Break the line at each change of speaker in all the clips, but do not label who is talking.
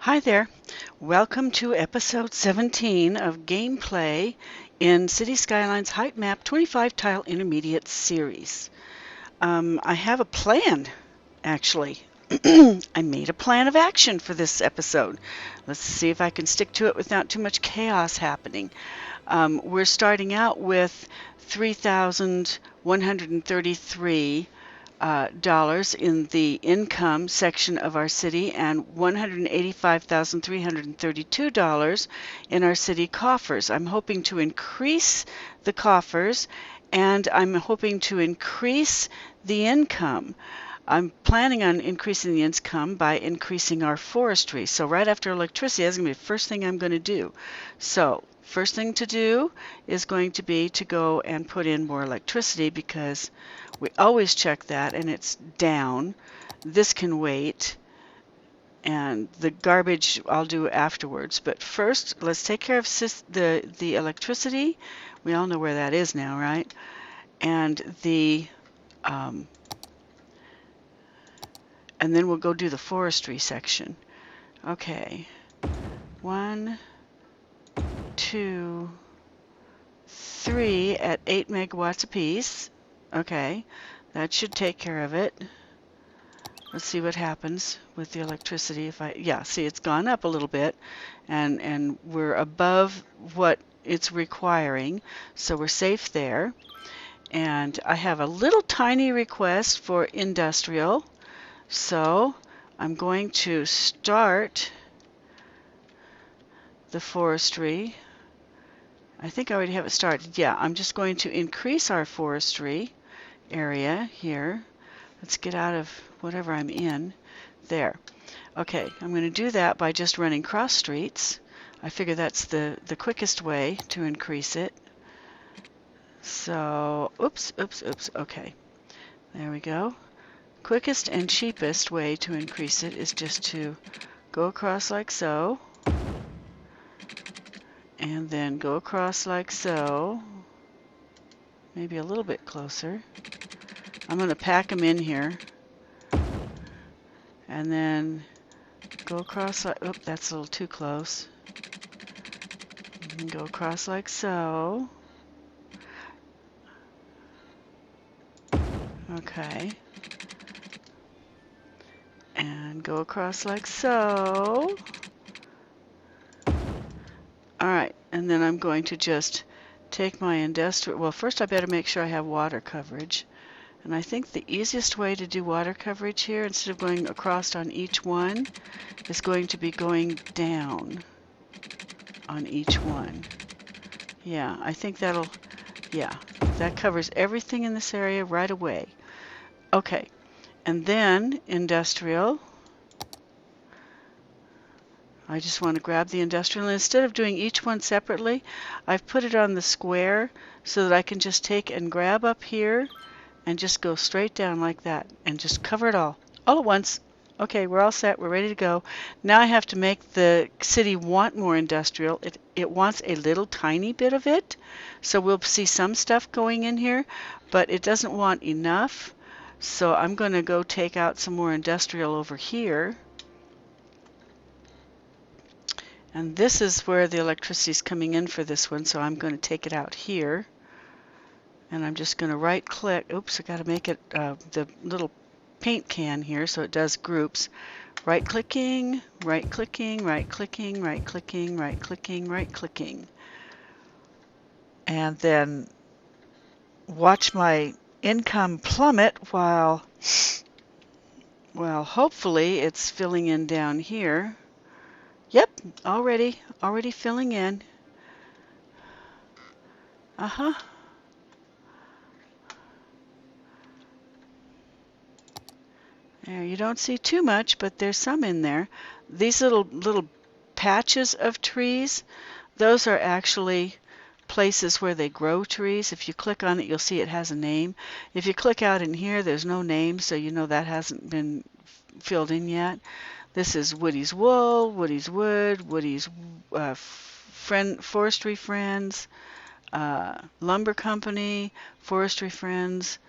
Hi there. Welcome to episode 17 of gameplay in City Skylines HeightMapped 25 Tile Intermediate series. I have a plan, actually. I made a plan of action for this episode. Let's see if I can stick to it without too much chaos happening. We're starting out with 3,133 dollars in the income section of our city and $185,332 in our city coffers. I'm hoping to increase the coffers and I'm hoping to increase the income. I'm planning on increasing the income by increasing our forestry. So right after electricity, that's going to be the first thing I'm going to do. So first thing to do is going to be to go and put in more electricity because we always check that and it's down. This can wait. And the garbage I'll do afterwards. But first, let's take care of the electricity. We all know where that is now, right? And and then we'll go do the forestry section. Okay. 1, 2, 3 at 8 megawatts apiece. Okay. That should take care of it. Let's see what happens with the electricity. Yeah, see, it's gone up a little bit, and we're above what it's requiring, so we're safe there. And I have a little tiny request for industrial, so I'm going to start the forestry. I think I already have it started. Yeah, I'm just going to increase our forestry area here. Let's get out of whatever I'm in. There. Okay, I'm going to do that by just running cross streets. I figure that's the quickest way to increase it. So, oops. Okay, there we go. Quickest and cheapest way to increase it is just to go across like so, and then go across like so, maybe a little bit closer. I'm going to pack them in here, and then go across like, oh, that's a little too close. And go across like so. Okay. And go across like so. Alright, and then I'm going to just take my industrial, well, first I better make sure I have water coverage. And I think the easiest way to do water coverage here, instead of going across on each one, is going to be going down on each one. Yeah, I think yeah, that covers everything in this area right away. Okay, and then industrial. I just want to grab the industrial, and instead of doing each one separately, I've put it on the square so that I can just take and grab up here and just go straight down like that and just cover it all at once. Okay, we're all set. We're ready to go. Now I have to make the city want more industrial. It wants a little tiny bit of it, so we'll see some stuff going in here, but it doesn't want enough. So I'm going to go take out some more industrial over here. And this is where the electricity is coming in for this one, so I'm going to take it out here. And I'm just going to right click. Oops, I got to make it the little paint can here so it does groups. Right clicking, right clicking, right clicking, right clicking, right clicking, right clicking. And then watch my income plummet while hopefully it's filling in down here. Yep, already filling in. Uh-huh. There, you don't see too much, but there's some in there. These little patches of trees, those are actually places where they grow trees. If you click on it, you'll see it has a name. If you click out in here, there's no name, so you know that hasn't been filled in yet. This is Woody's Wool, Woody's Wood, Woody's Forestry Friends, Lumber Company, Forestry Friends.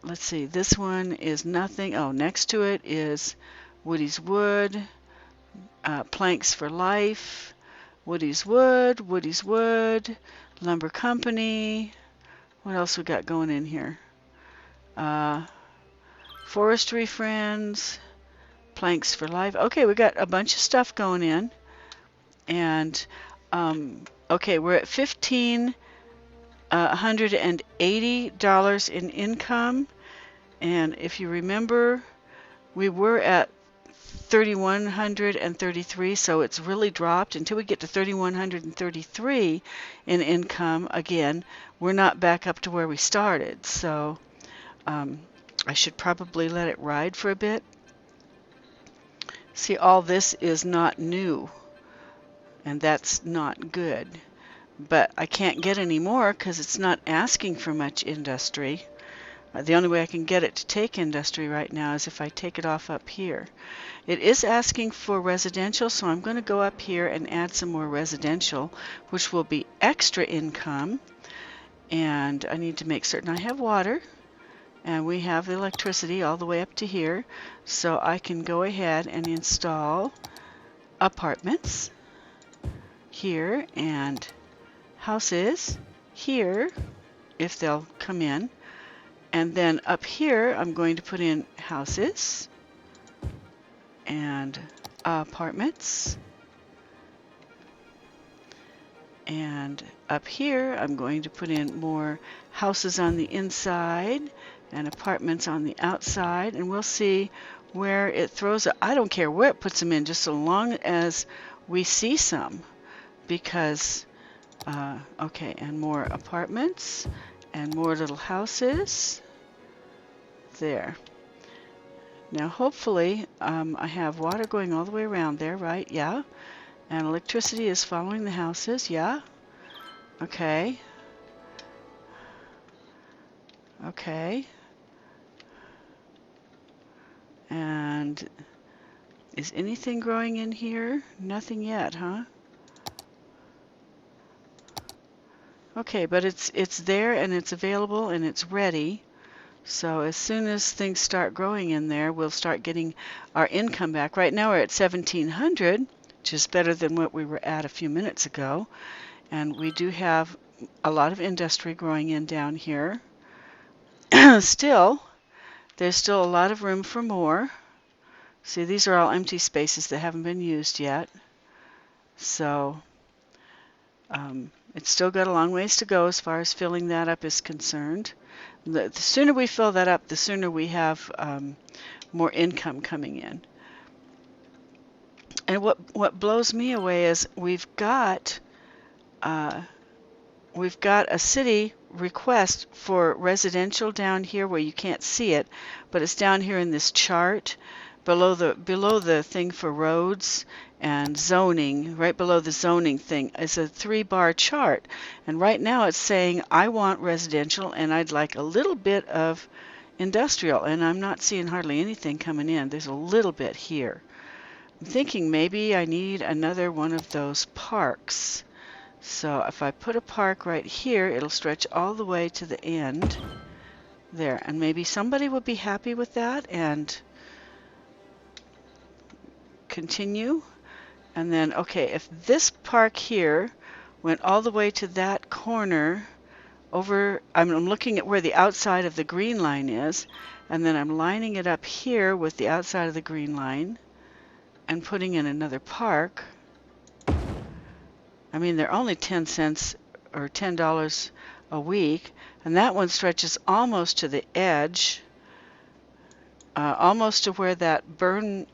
Let's see, this one is nothing. Oh, next to it is Woody's Wood, Planks for Life, Woody's Wood, Lumber Company. What else we got going in here? Forestry Friends, Planks for Life. Okay, we got a bunch of stuff going in. And okay, we're at $1,580 in income. And if you remember, we were at 3,133, so it's really dropped. Until we get to 3,133 in income again, we're not back up to where we started. So I should probably let it ride for a bit. See, all this is not new, and that's not good. But I can't get any more because it's not asking for much industry. The only way I can get it to take industry right now is if I take it off up here. It is asking for residential, so I'm going to go up here and add some more residential, which will be extra income. And I need to make certain I have water, and we have electricity all the way up to here, so I can go ahead and install apartments here and houses here if they'll come in. And then up here I'm going to put in houses and apartments. And up here I'm going to put in more houses on the inside and apartments on the outside, and we'll see where it throws it. I don't care where it puts them in, just so long as we see some. Because okay, and more apartments and more little houses there. Now hopefully I have water going all the way around there, right? Yeah. And electricity is following the houses, yeah. Okay. Okay. And is anything growing in here? Nothing yet, huh? Okay, but it's there and it's available and it's ready. So as soon as things start growing in there, we'll start getting our income back. Right now we're at 1,700, which is better than what we were at a few minutes ago. And we do have a lot of industry growing in down here. Still, there's still a lot of room for more. See, these are all empty spaces that haven't been used yet. So it's still got a long ways to go as far as filling that up is concerned. The sooner we fill that up, the sooner we have more income coming in. And what blows me away is we've got a city request for residential down here where you can't see it, but it's down here in this chart below the thing for roads and zoning. Right below the zoning thing is a 3-bar chart, and right now it's saying I want residential and I'd like a little bit of industrial, and I'm not seeing hardly anything coming in. There's a little bit here. I'm thinking maybe I need another one of those parks. So if I put a park right here, it'll stretch all the way to the end there, and maybe somebody would be happy with that and continue. And then, okay, if this park here went all the way to that corner over, I'm looking at where the outside of the green line is, and then I'm lining it up here with the outside of the green line and putting in another park. I mean, they're only 10 cents or $10 a week, and that one stretches almost to the edge, almost to where that burned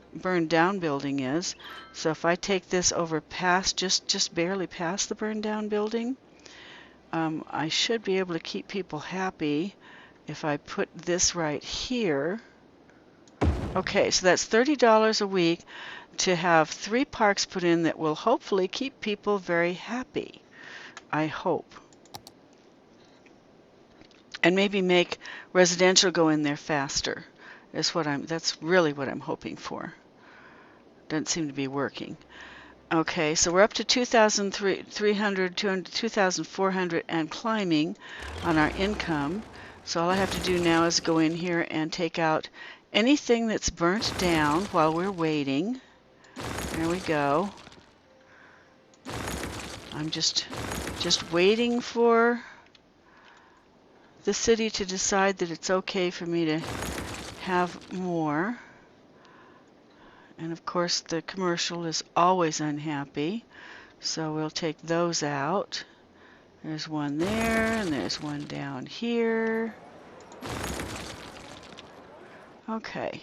down building is. So if I take this over past, just barely past the burned down building, I should be able to keep people happy if I put this right here. Okay, so that's $30 a week to have 3 parks put in that will hopefully keep people very happy. I hope. And maybe make residential go in there faster. That's really what I'm hoping for. Doesn't seem to be working. Okay, so we're up to 2,300, 2,400 and climbing on our income. So all I have to do now is go in here and take out anything that's burnt down while we're waiting. There we go. I'm just waiting for the city to decide that it's okay for me to have more. And of course the commercial is always unhappy, so we'll take those out. There's one there, and there's one down here. Okay.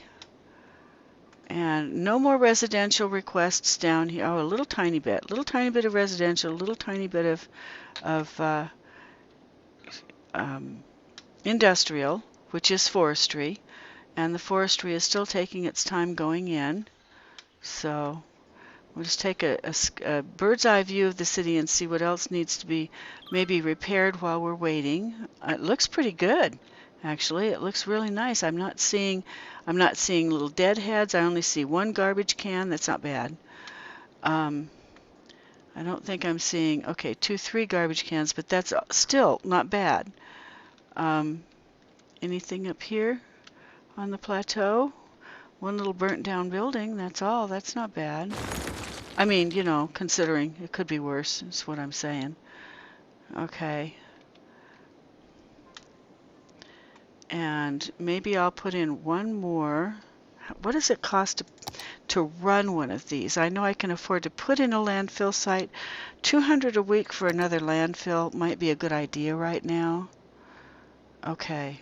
And no more residential requests down here. Oh, a little tiny bit of residential, a little tiny bit of industrial, which is forestry, and the forestry is still taking its time going in. So we'll just take a bird's eye view of the city and see what else needs to be maybe repaired while we're waiting. It looks pretty good, actually. It looks really nice. I'm not seeing little deadheads. I only see one garbage can. That's not bad. I don't think I'm seeing, okay, 3 garbage cans, but that's still not bad. Anything up here on the plateau? One little burnt down building, that's all. That's not bad. I mean, you know, considering it could be worse, is what I'm saying. Okay. And maybe I'll put in one more. What does it cost to run one of these? I know I can afford to put in a landfill site. $200 a week for another landfill might be a good idea right now. Okay.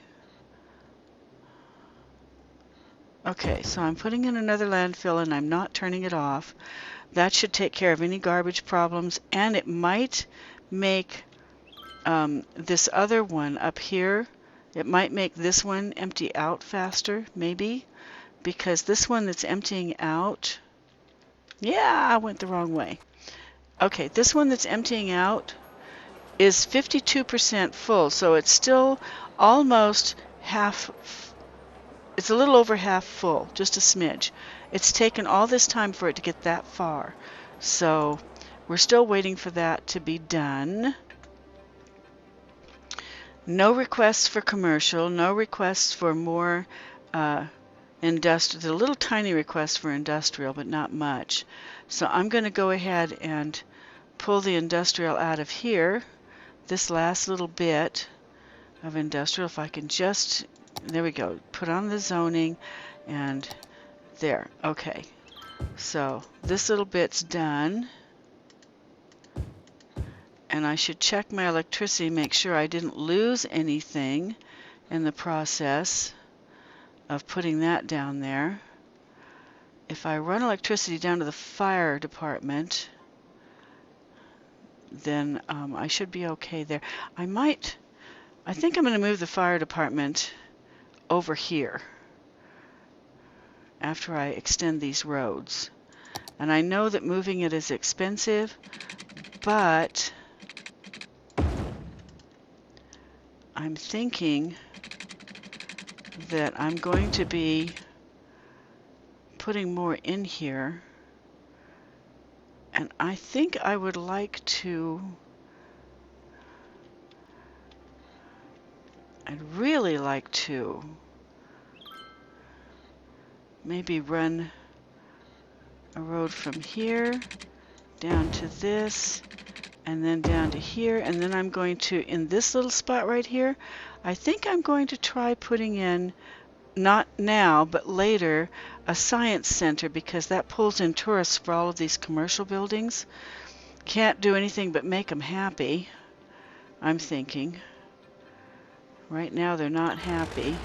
Okay, so I'm putting in another landfill and I'm not turning it off. That should take care of any garbage problems, and it might make this other one up here, it might make this one empty out faster, maybe, because this one that's emptying out, yeah, I went the wrong way. Okay, this one that's emptying out is 52% full, so it's still almost half. It's a little over half full, just a smidge. It's taken all this time for it to get that far. So we're still waiting for that to be done. No requests for commercial, no requests for more industrial. There's a little tiny request for industrial, but not much. So I'm going to go ahead and pull the industrial out of here. This last little bit of industrial, if I can just, there we go, put on the zoning, and there. Okay, so this little bit's done, and I should check my electricity, make sure I didn't lose anything in the process of putting that down there. If I run electricity down to the fire department, then I should be okay there. I think I'm going to move the fire department over here after I extend these roads. And I know that moving it is expensive, but I'm thinking that I'm going to be putting more in here. And I think I would like to, I'd really like to maybe run a road from here down to this and then down to here, and then I'm going to, in this little spot right here, I think I'm going to try putting in, not now but later, a science center, because that pulls in tourists for all of these commercial buildings. Can't do anything but make them happy, I'm thinking. Right now they're not happy.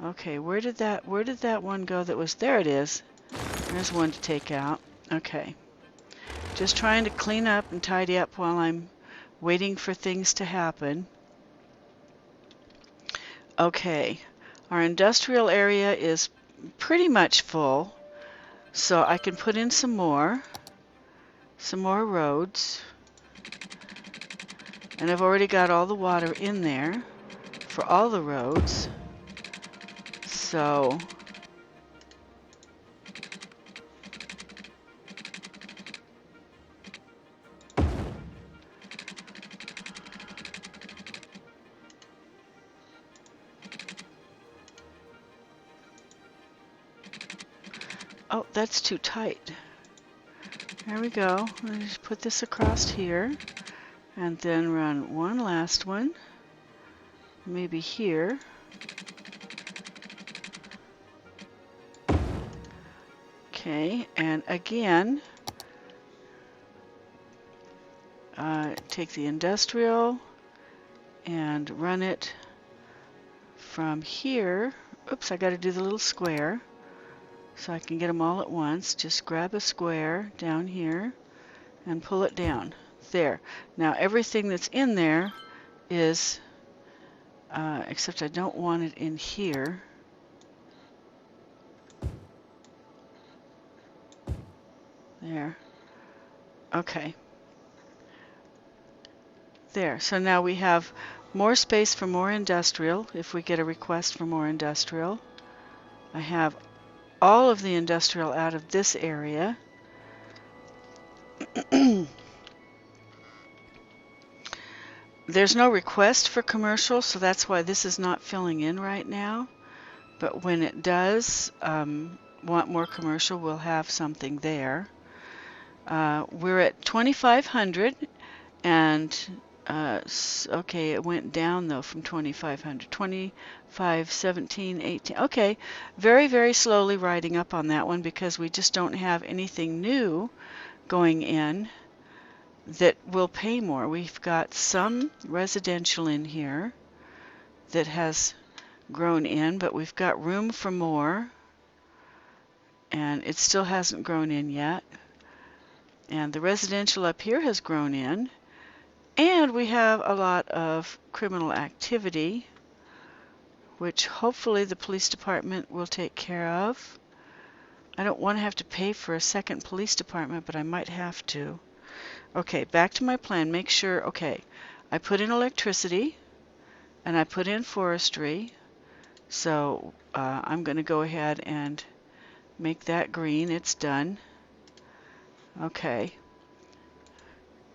Okay, where did that one go that was, there it is. There's one to take out. Okay. Just trying to clean up and tidy up while I'm waiting for things to happen. Okay, our industrial area is pretty much full, so I can put in some more roads. And I've already got all the water in there for all the roads. So Oh, that's too tight. There we go. Let me just put this across here and then run one last one, maybe here. Okay, and again, take the industrial and run it from here. Oops, I got to do the little square so I can get them all at once. Just grab a square down here and pull it down. There. Now everything that's in there is, except I don't want it in here. There. Okay. There. So now we have more space for more industrial if we get a request for more industrial. I have all of the industrial out of this area. There's no request for commercial, so that's why this is not filling in right now. But when it does want more commercial, we'll have something there. We're at 2,500, and okay, it went down though from 2,500, 25, 17, 18. Okay, very, very slowly riding up on that one because we just don't have anything new going in that will pay more. We've got some residential in here that has grown in, but we've got room for more, and it still hasn't grown in yet. And the residential up here has grown in, and we have a lot of criminal activity, which hopefully the police department will take care of. I don't want to have to pay for a second police department, but I might have to. Okay, back to my plan. Make sure, okay, I put in electricity and I put in forestry. So I'm going to go ahead and make that green. It's done. Okay.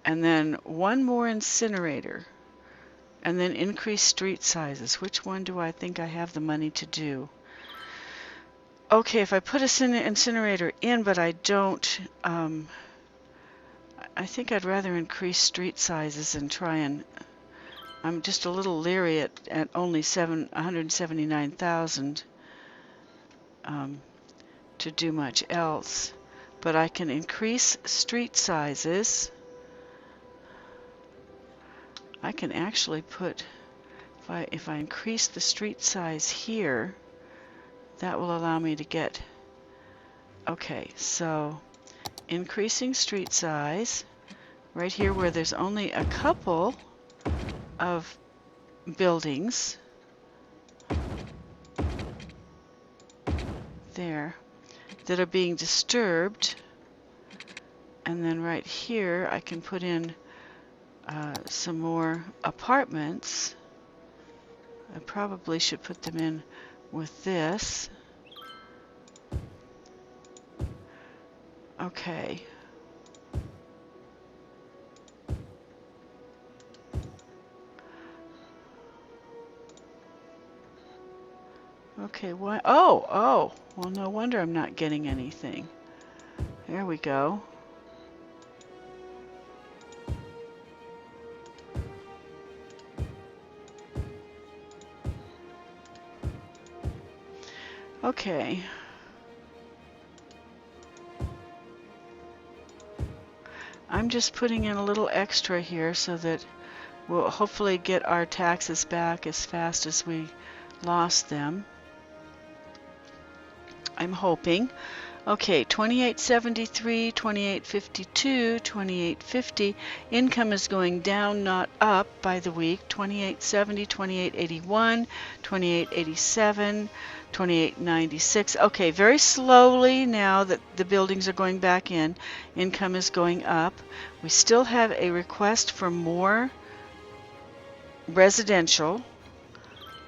And then one more incinerator. And then increase street sizes. Which one do I think I have the money to do? Okay, if I put an incinerator in, but I don't, I think I'd rather increase street sizes and try and, I'm just a little leery at only 179,000 to do much else. But I can increase street sizes. I can actually put, if I increase the street size here, that will allow me to get, okay, so increasing street size right here where there's only a couple of buildings there that are being disturbed, and then right here I can put in some more apartments. I probably should put them in with this. Okay. Okay, why? Oh, well, no wonder I'm not getting anything. There we go. Okay. I'm just putting in a little extra here so that we'll hopefully get our taxes back as fast as we lost them. I'm hoping. Okay, 2873, 2852, 2850. Income is going down, not up by the week. 2870, 2881, 2887, 2896. Okay, very slowly now that the buildings are going back in, income is going up. We still have a request for more residential.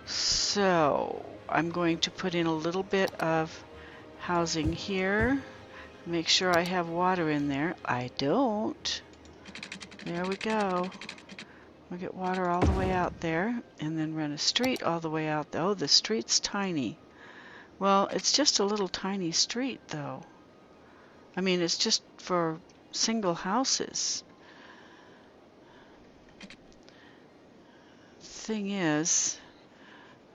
So I'm going to put in a little bit of housing here. Make sure I have water in there. I don't. There we go. We'll get water all the way out there and then run a street all the way out. Oh, the street's tiny. Well, it's just a little tiny street though. I mean, it's just for single houses. Thing is,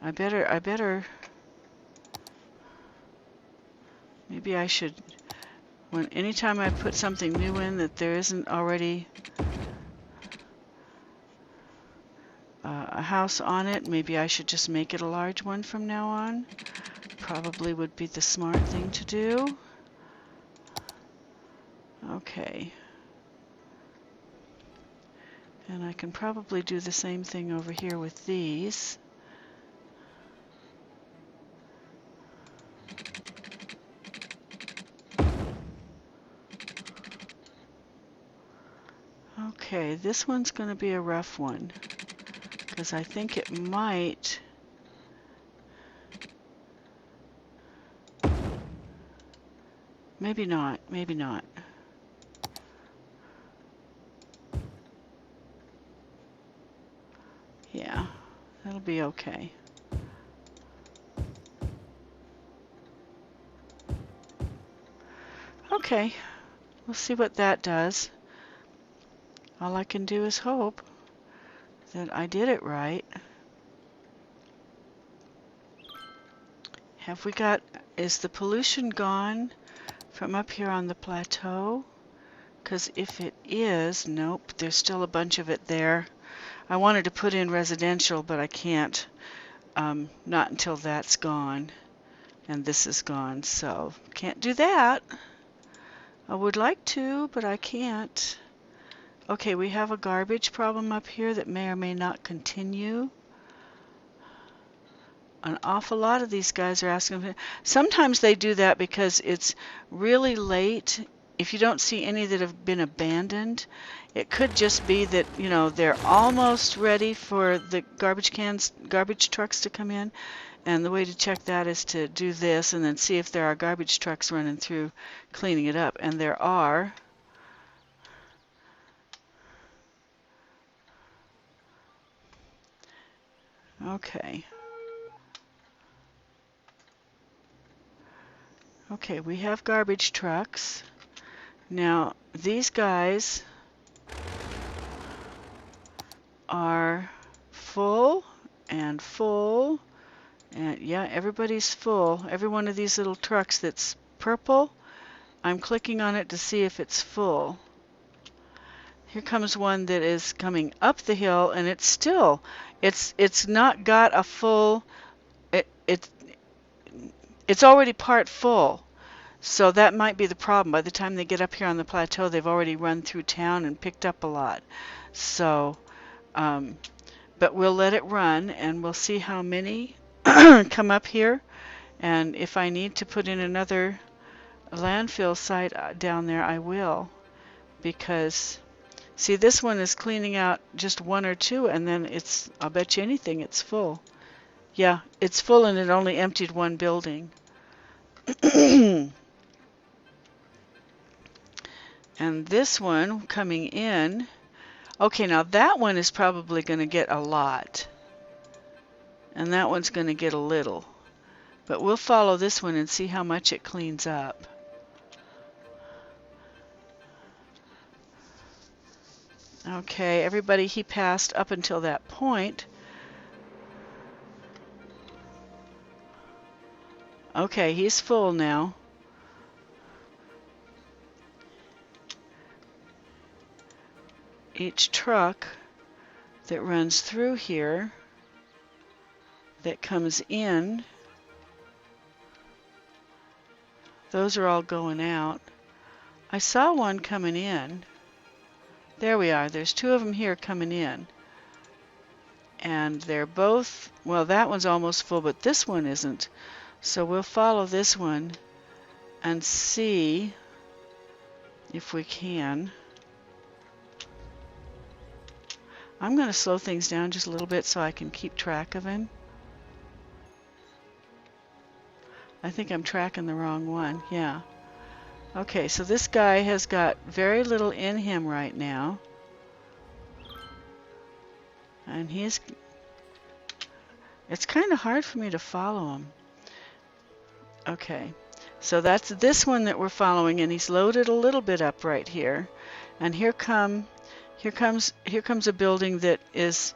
I better, maybe I should, anytime I put something new in that there isn't already a house on it, maybe I should just make it a large one from now on. Probably would be the smart thing to do. Okay. And I can probably do the same thing over here with these. Okay, this one's going to be a rough one, because I think it might... Maybe not, maybe not. Yeah, that'll be okay. Okay, we'll see what that does. All I can do is hope that I did it right. Have we got, is the pollution gone from up here on the plateau? Because if it is, nope, there's still a bunch of it there. I wanted to put in residential, but I can't, not until that's gone and this is gone, so can't do that. I would like to, but I can't. Okay, we have a garbage problem up here that may or may not continue. An awful lot of these guys are asking. Sometimes they do that because it's really late. If you don't see any that have been abandoned, it could just be that, you know, they're almost ready for the garbage trucks to come in. And the way to check that is to do this and then see if there are garbage trucks running through cleaning it up. And there are. Okay. Okay, we have garbage trucks. Now, these guys are full and full. And yeah, everybody's full. Every one of these little trucks that's purple, I'm clicking on it to see if it's full. Here comes one that is coming up the hill, and it's still, it's not got a full, it's already part full. So that might be the problem. By the time they get up here on the plateau, they've already run through town and picked up a lot. So, but we'll let it run, and we'll see how many come up here. And if I need to put in another landfill site down there, I will. Because, see, this one is cleaning out just one or two, and then it's, I'll bet you anything, it's full. Yeah, it's full, and it only emptied one building. And this one coming in, okay, now that one is probably going to get a lot. And that one's going to get a little. But we'll follow this one and see how much it cleans up. Okay, everybody he passed up until that point. Okay, he's full now. Each truck that runs through here, that comes in, those are all going out. I saw one coming in. There we are. There's two of them here coming in. And they're both, well, that one's almost full, but this one isn't. So we'll follow this one and see if we can. I'm going to slow things down just a little bit so I can keep track of him. I think I'm tracking the wrong one. Yeah. Okay, so this guy has got very little in him right now. And it's kind of hard for me to follow him. Okay, So that's this one that we're following, and he's loaded a little bit up right here. And here comes a building that is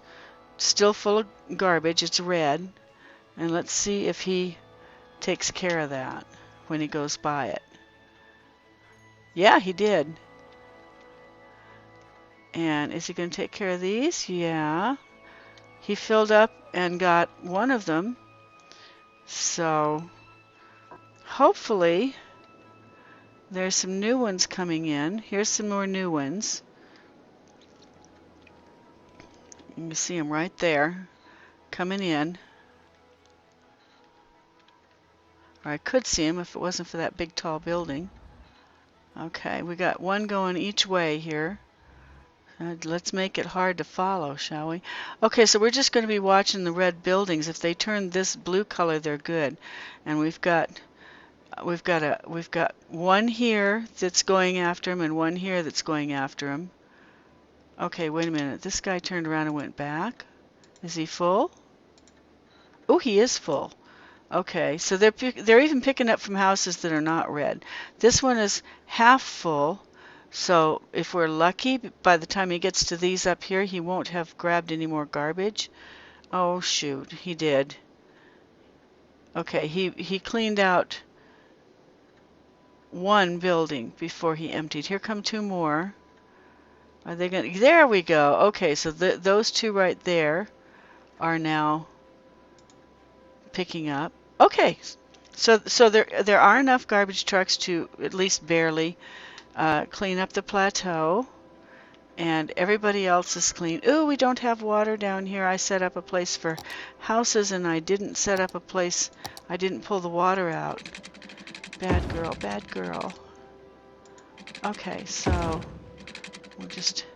still full of garbage. It's red. And let's see if he takes care of that when he goes by it. Yeah, he did. And is he going to take care of these? Yeah. He filled up and got one of them. So hopefully there's some new ones coming in. Here's some more new ones. You can see them right there coming in. Or I could see them if it wasn't for that big tall building. Okay, we got one going each way here. Let's make it hard to follow, shall we? Okay, so we're just going to be watching the red buildings. If they turn this blue color, they're good. And we've got one here that's going after him and one here that's going after him. Okay, wait a minute. This guy turned around and went back. Is he full? Oh, he is full. Okay, so they're even picking up from houses that are not red. This one is half full. So if we're lucky, by the time he gets to these up here, he won't have grabbed any more garbage. Oh, shoot, he did. Okay, he cleaned out one building before he emptied. Here come two more. Are they going to... There we go. Okay, so those two right there are now picking up. Okay, so there are enough garbage trucks to at least barely clean up the plateau, and everybody else is clean. Ooh, we don't have water down here. I set up a place for houses, and I didn't set up a place. I didn't pull the water out. Bad girl, bad girl. Okay, so we'll just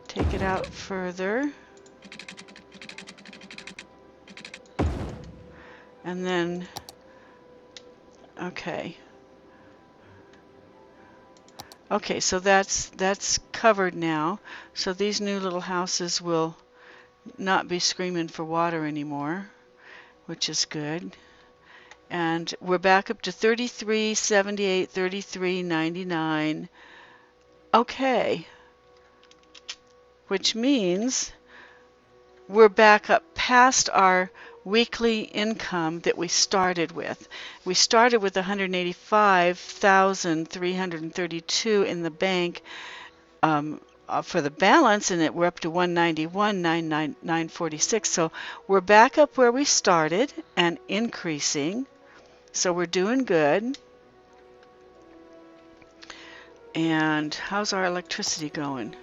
take it out further. And then, okay. Okay, so that's covered now. So these new little houses will not be screaming for water anymore, which is good. And we're back up to 33.78, 33.99. Okay, which means we're back up past our weekly income that we started with. We started with 185,332 in the bank for the balance, and we're up to 191,946. So we're back up where we started and increasing. So we're doing good. And how's our electricity going?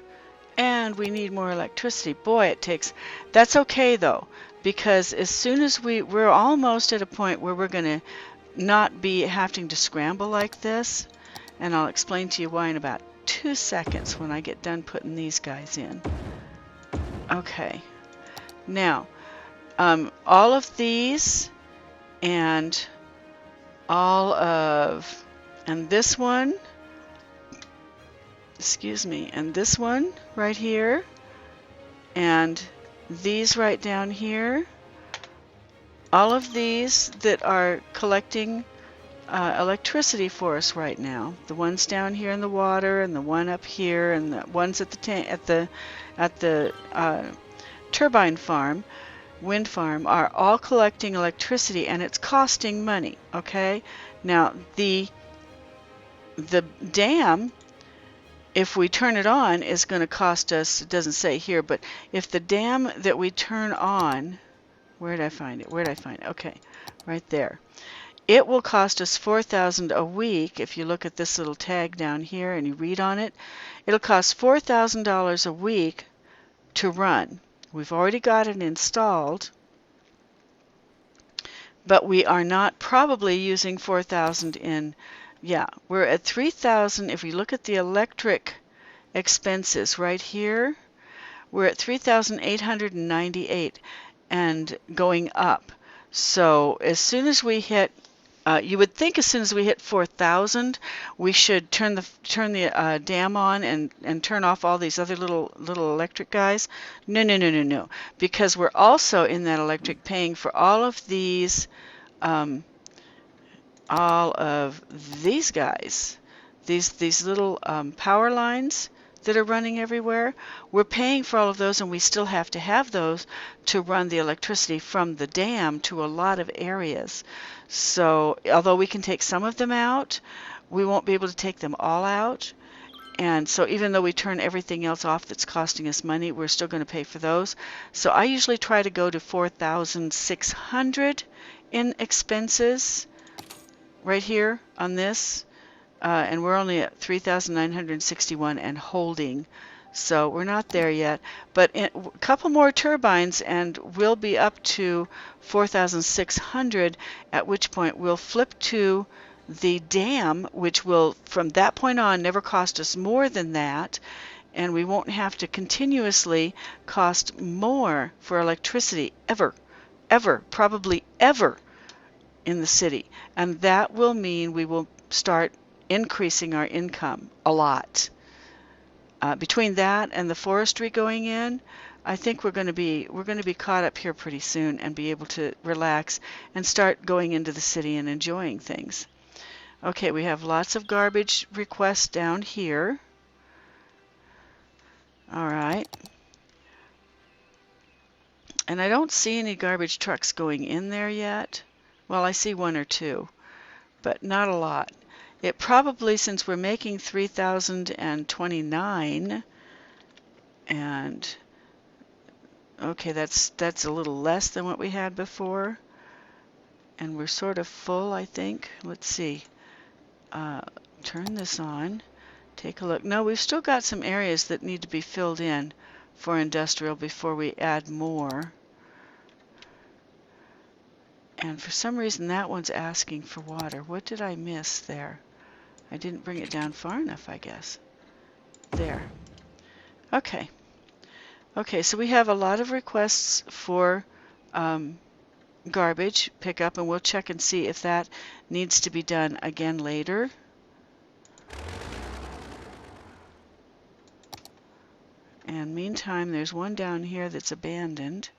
And we need more electricity. Boy, it takes... That's okay, though, because as soon as we're almost at a point where we're going to not be having to scramble like this, and I'll explain to you why in about 2 seconds when I get done putting these guys in. Okay. Now, all of these and and this one, excuse me, and this one right here, and these right down here, all of these that are collecting electricity for us right now, the ones down here in the water and the one up here and the ones at the turbine farm, wind farm, are all collecting electricity, and it's costing money. Okay, now the dam, if we turn it on, is going to cost us, it doesn't say here, but if the dam that we turn on, where did I find it? Where did I find it? Okay, right there. It will cost us $4,000 a week. If you look at this little tag down here and you read on it, it'll cost $4,000 a week to run. We've already got it installed, but we are not probably using $4,000 in... Yeah, we're at $3,000. If we look at the electric expenses right here, we're at $3,898 and going up. So as soon as we hit, you would think as soon as we hit 4,000, we should turn the dam on and turn off all these other little electric guys. No, because we're also in that electric paying for all of these all of these guys, these little power lines that are running everywhere. We're paying for all of those, and we still have to have those to run the electricity from the dam to a lot of areas. So although we can take some of them out, we won't be able to take them all out. And so even though we turn everything else off that's costing us money, we're still going to pay for those. So I usually try to go to 4,600 in expenses right here on this. And we're only at 3,961 and holding. So we're not there yet. But a couple more turbines and we'll be up to 4,600, at which point we'll flip to the dam, which will, from that point on, never cost us more than that. And we won't have to continuously cost more for electricity ever, ever, probably ever in the city. And that will mean we will start increasing our income a lot. Between that and the forestry going in, I think we're going to be caught up here pretty soon and be able to relax and start going into the city and enjoying things. Okay, we have lots of garbage requests down here. All right. And I don't see any garbage trucks going in there yet. Well, I see one or two, but not a lot. It probably, since we're making 3,029, and okay, that's a little less than what we had before, and we're sort of full, I think. Let's see. Turn this on. Take a look. No, we've still got some areas that need to be filled in for industrial before we add more. And for some reason, that one's asking for water. What did I miss there? I didn't bring it down far enough, I guess. There. Okay. Okay, so we have a lot of requests for garbage pickup, and we'll check and see if that needs to be done again later. And meantime, there's one down here that's abandoned.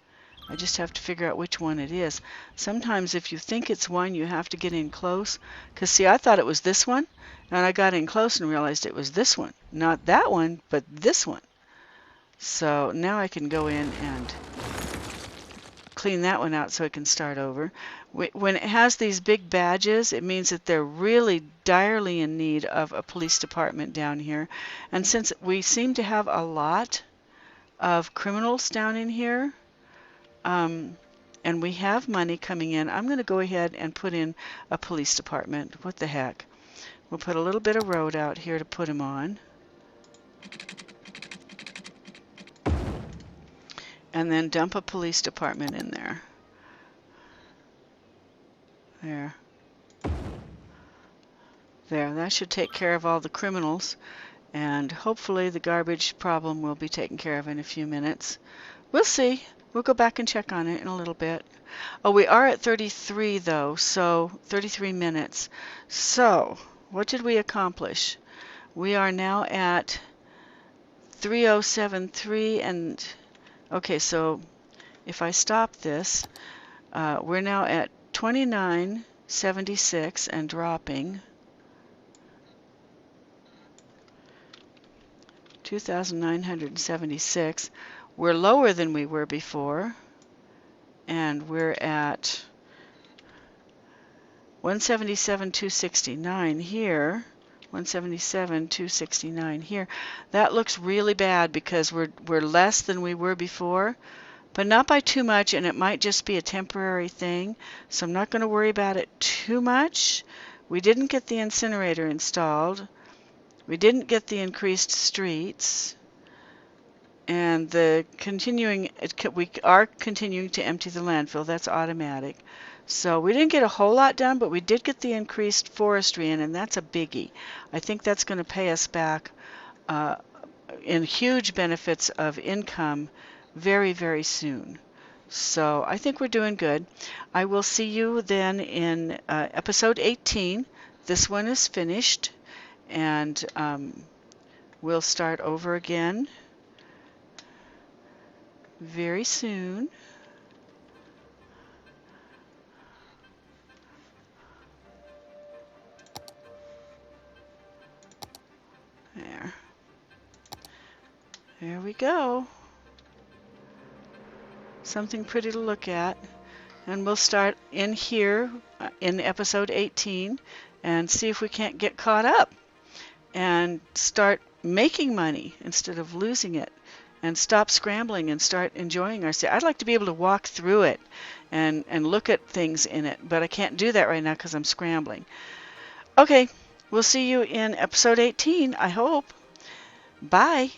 I just have to figure out which one it is. Sometimes if you think it's one, you have to get in close. Because see, I thought it was this one, and I got in close and realized it was this one. Not that one, but this one. So now I can go in and clean that one out so it can start over. When it has these big badges, it means that they're really direly in need of a police department down here. And since we seem to have a lot of criminals down in here, and we have money coming in, I'm going to go ahead and put in a police department. What the heck? We'll put a little bit of road out here to put him on. And then dump a police department in there. There. There, that should take care of all the criminals. And hopefully the garbage problem will be taken care of in a few minutes. We'll see. We'll go back and check on it in a little bit. Oh, we are at 33 though, so 33 minutes. So, what did we accomplish? We are now at 3073 and okay, so if I stop this, we're now at 2976 and dropping. 2,976. We're lower than we were before, and we're at 177,269 here. 177,269 here. That looks really bad because we're less than we were before, but not by too much, and it might just be a temporary thing. So I'm not going to worry about it too much. We didn't get the incinerator installed. We didn't get the increased streets, and we are continuing to empty the landfill. That's automatic. So we didn't get a whole lot done, but we did get the increased forestry in, and that's a biggie. I think that's going to pay us back in huge benefits of income very, very soon. So I think we're doing good. I will see you then in episode 18. This one is finished. And we'll start over again very soon. There we go. Something pretty to look at. And we'll start in here in episode 18 and see if we can't get caught up and start making money instead of losing it, and stop scrambling and start enjoying our city. I'd like to be able to walk through it and look at things in it, but I can't do that right now because I'm scrambling. Okay, we'll see you in episode 18, I hope. Bye.